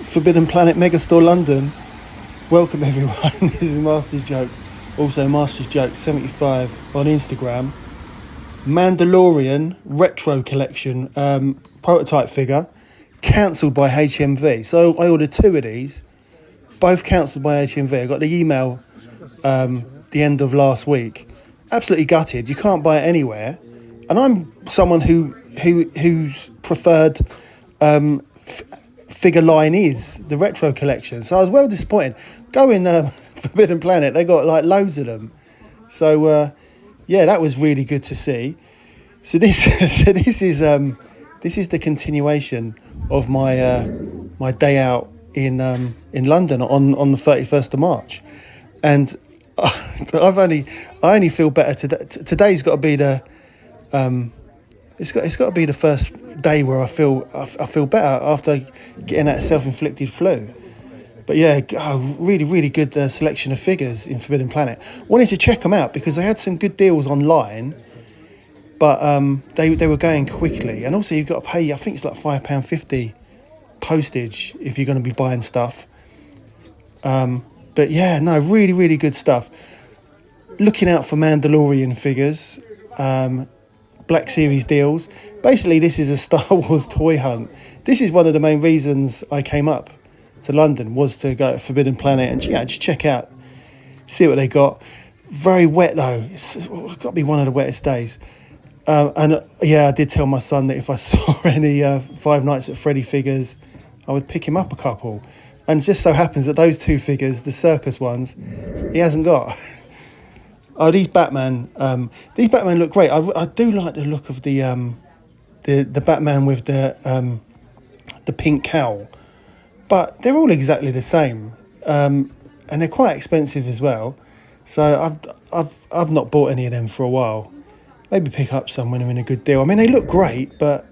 Forbidden Planet Megastore London. Welcome everyone. This is Master's Joke. Also Master's Joke 75 on Instagram. Mandalorian Retro Collection Prototype figure cancelled by HMV. So I ordered 2 of these, both cancelled by HMV. I got the email the end of last week. Absolutely gutted. You can't buy it anywhere. And I'm someone who's preferred figure line is the Retro Collection. So I was well disappointed. Going Forbidden Planet, they got like loads of them. So yeah, that was really good to see. So this is the continuation of my my day out in London on the 31st of March, and I only feel better today. Today's got to be the it's got to be the first day where I feel better after getting that self-inflicted flu. But yeah, really good selection of figures in Forbidden Planet. Wanted to check them out because they had some good deals online, but they were going quickly. And also you've got to pay, I think it's like £5.50 postage if you're going to be buying stuff. But yeah, no, really good stuff. Looking out for Mandalorian figures, Black Series deals. Basically, this is a Star Wars toy hunt. This is one of the main reasons I came up to London, was to go to Forbidden Planet and just check out, see what they got. Very wet though. It's got to be one of the wettest days. And yeah, I did tell my son that if I saw any Five Nights at Freddy figures, I would pick him up a couple. And it just so happens that those 2 figures, the circus ones, he hasn't got. Oh, these Batman look great. I do like the look of the Batman with the pink cowl, but they're all exactly the same, and they're quite expensive as well. So I've not bought any of them for a while. Maybe pick up some when they're in a good deal. I mean, they look great, but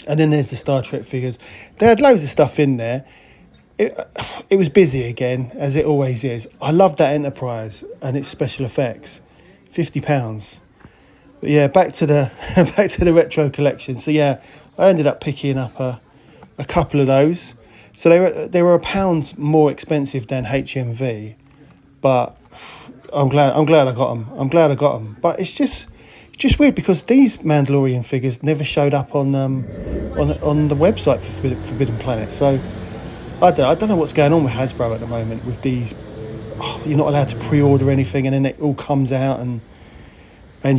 and then there's the Star Trek figures. They had loads of stuff in there. It was busy again, as it always is. I love that Enterprise and its special effects. £50. But yeah, back to the Retro Collection. So yeah, I ended up picking up a couple of those. So they were £1 more expensive than HMV, but I'm glad I got them. But it's just weird because these Mandalorian figures never showed up on the website for Forbidden Planet. So I don't know what's going on with Hasbro at the moment with these. You're not allowed to pre-order anything, and then it all comes out, and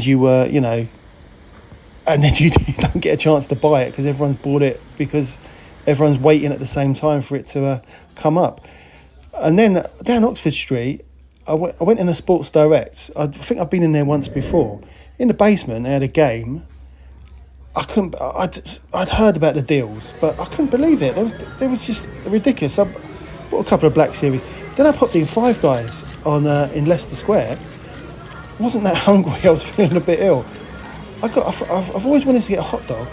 you and then you don't get a chance to buy it because everyone's bought it, because everyone's waiting at the same time for it to come up. And then down Oxford Street, I went in a Sports Direct. I think I've been in there once before. In the basement, they had a game. I'd heard about the deals, but I couldn't believe it. They was just ridiculous. I bought a couple of Black Series. Then I popped in Five Guys in Leicester Square. Wasn't that hungry. I was feeling a bit ill. I've always wanted to get a hot dog.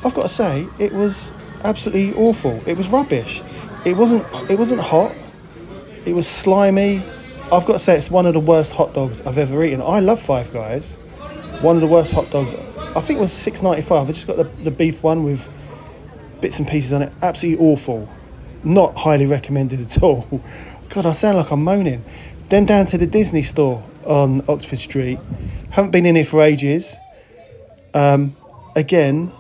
I've got to say, it was absolutely awful. It was rubbish. It wasn't hot. It was slimy. I've got to say, it's one of the worst hot dogs I've ever eaten. I love Five Guys. One of the worst hot dogs. I think it was $6.95. I just got the beef one with bits and pieces on it. Absolutely awful. Not highly recommended at all. God, I sound like I'm moaning. Then down to the Disney store on Oxford Street. Haven't been in here for ages. Again,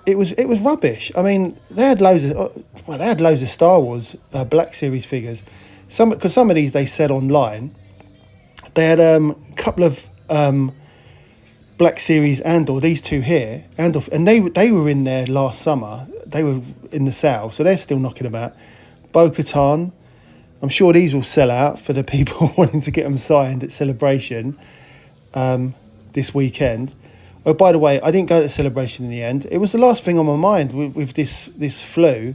it was rubbish. I mean, they had loads of Star Wars Black Series figures. Because some of these they said online. They had a couple of Black Series or these 2 here, and they were in there last summer. They were in the sale, so they're still knocking about. Bo-Katan, I'm sure these will sell out for the people wanting to get them signed at Celebration this weekend. Oh, by the way, I didn't go to Celebration in the end. It was the last thing on my mind with this flu,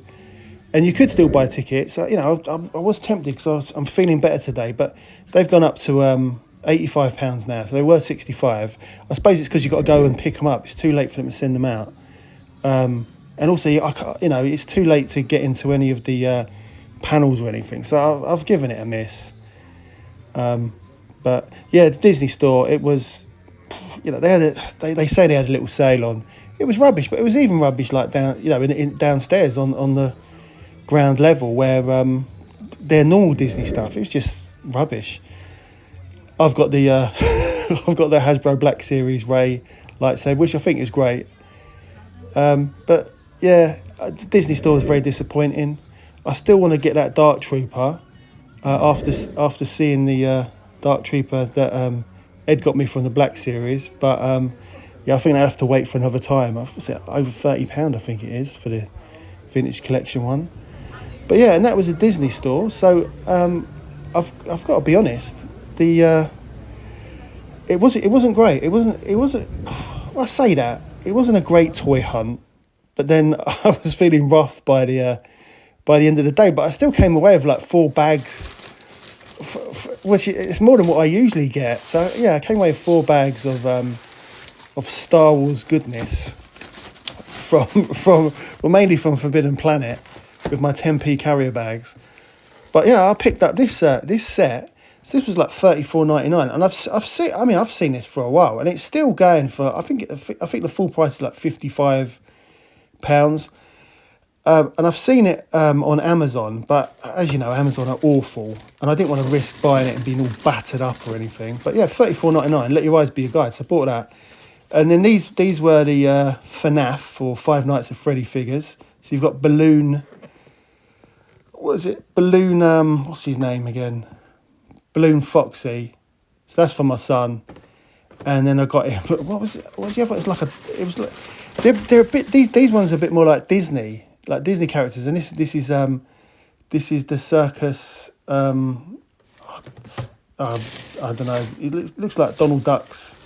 and you could still buy tickets. So, I was tempted because I'm feeling better today, but they've gone up to £85 now, so they were £65. I suppose it's because you've got to go and pick them up. It's too late for them to send them out, and also it's too late to get into any of the panels or anything. So I've given it a miss. But yeah, the Disney store. It was, they say they had a little sale on. it was rubbish, but it was even rubbish like down, you know, in downstairs on the ground level where their normal Disney stuff. It was just rubbish. I've got the I've got the Hasbro Black Series Ray lightsaber, which I think is great. But yeah, Disney Store is very disappointing. I still want to get that Dark Trooper after seeing the Dark Trooper that Ed got me from the Black Series. But yeah, I think I have to wait for another time. Over £30, I think it is, for the Vintage Collection one. But yeah, and that was a Disney Store. So I've got to be honest. It wasn't great. It wasn't. Well, I say that it wasn't a great toy hunt, but then I was feeling rough by the end of the day. But I still came away with like 4 bags, which it's more than what I usually get. So yeah, I came away with 4 bags of Star Wars goodness from mainly from Forbidden Planet with my 10p carrier bags. But yeah, I picked up this set. So this was like $34.99, and I've seen this for a while, and it's still going for I think the full price is like £55, and I've seen it on Amazon, but as you know, Amazon are awful, and I didn't want to risk buying it and being all battered up or anything. But yeah, $34.99. Let your eyes be your guide. So I bought that, and then these were the FNAF or Five Nights at Freddy figures. So you've got Balloon. What is it? Balloon. What's his name again? Balloon Foxy, so that's for my son, and then I got him. What was it? What was the other? It was like they're a bit. These ones are a bit more like Disney characters, and this is the circus. I don't know. It looks like Donald Duck's.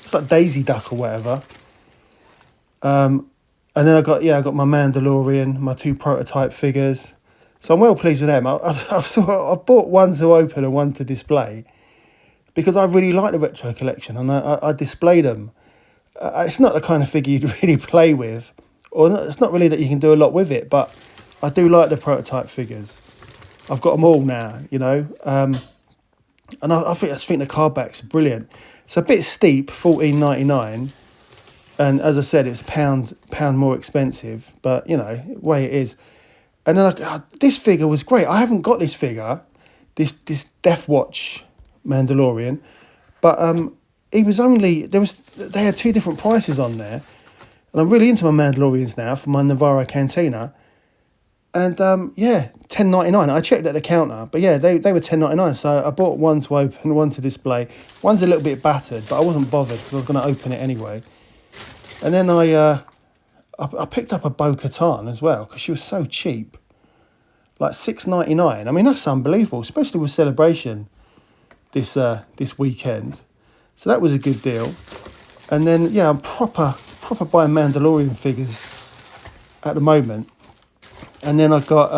It's like Daisy Duck or whatever. And then I got my Mandalorian, my 2 prototype figures. So I'm well pleased with them. I've bought one to open and one to display because I really like the Retro Collection, and I display them. It's not the kind of figure you'd really play with, or it's not really that you can do a lot with it, but I do like the prototype figures. I've got them all now, you know, and I think the card backs are brilliant. It's a bit steep, $14.99, and as I said, it's pound more expensive, but you know, the way it is. And then this figure was great. I haven't got this figure, this Death Watch Mandalorian, but he was only they had 2 different prices on there, and I'm really into my Mandalorians now for my Navarro Cantina, and yeah, $10.99. I checked at the counter, but yeah, they were $10.99. So I bought one to open, one to display. One's a little bit battered, but I wasn't bothered because I was going to open it anyway. And then I picked up a Bo-Katan as well because she was so cheap, like $6.99. I mean, that's unbelievable, especially with Celebration this weekend. So that was a good deal. And then yeah, I'm proper buying Mandalorian figures at the moment. And then I got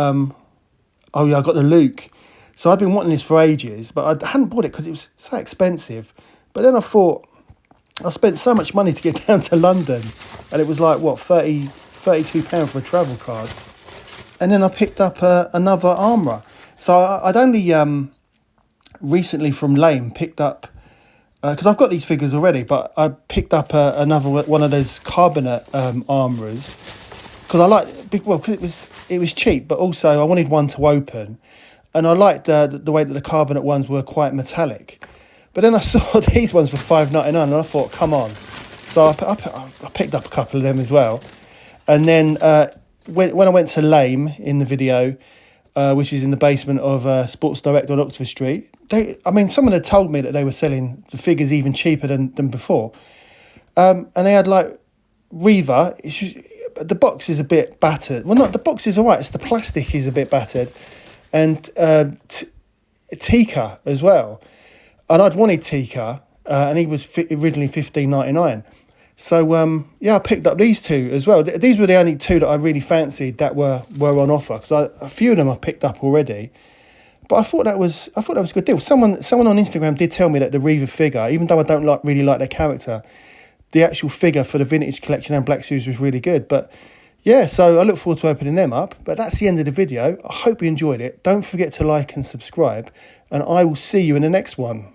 I got the Luke. So I'd been wanting this for ages, but I hadn't bought it because it was so expensive. But then I thought, I spent so much money to get down to London, and it was like, what, £32 for a travel card. And then I picked up another Armourer. So I'd only recently from Lame picked up, because I've got these figures already, but I picked up another one of those carbonate Armourers, because I like, because it was cheap, but also I wanted one to open, and I liked the way that the carbonate ones were quite metallic. But then I saw these ones for $5.99, and I thought, come on. So I picked up a couple of them as well. And then when I went to Lame in the video, which is in the basement of Sports Direct on Oxford Street, someone had told me that they were selling the figures even cheaper than before. And they had like Reva. The box is a bit battered. Well, not the box is all right. It's the plastic is a bit battered. And Tika as well. And I'd wanted Tika, and he was originally $15.99. So, yeah, I picked up these 2 as well. These were the only 2 that I really fancied that were on offer, because a few of them I picked up already. But I thought that was a good deal. Someone on Instagram did tell me that the Reva figure, even though I don't really like their character, the actual figure for the Vintage Collection and Black Series was really good. But yeah, so I look forward to opening them up. But that's the end of the video. I hope you enjoyed it. Don't forget to like and subscribe, and I will see you in the next one.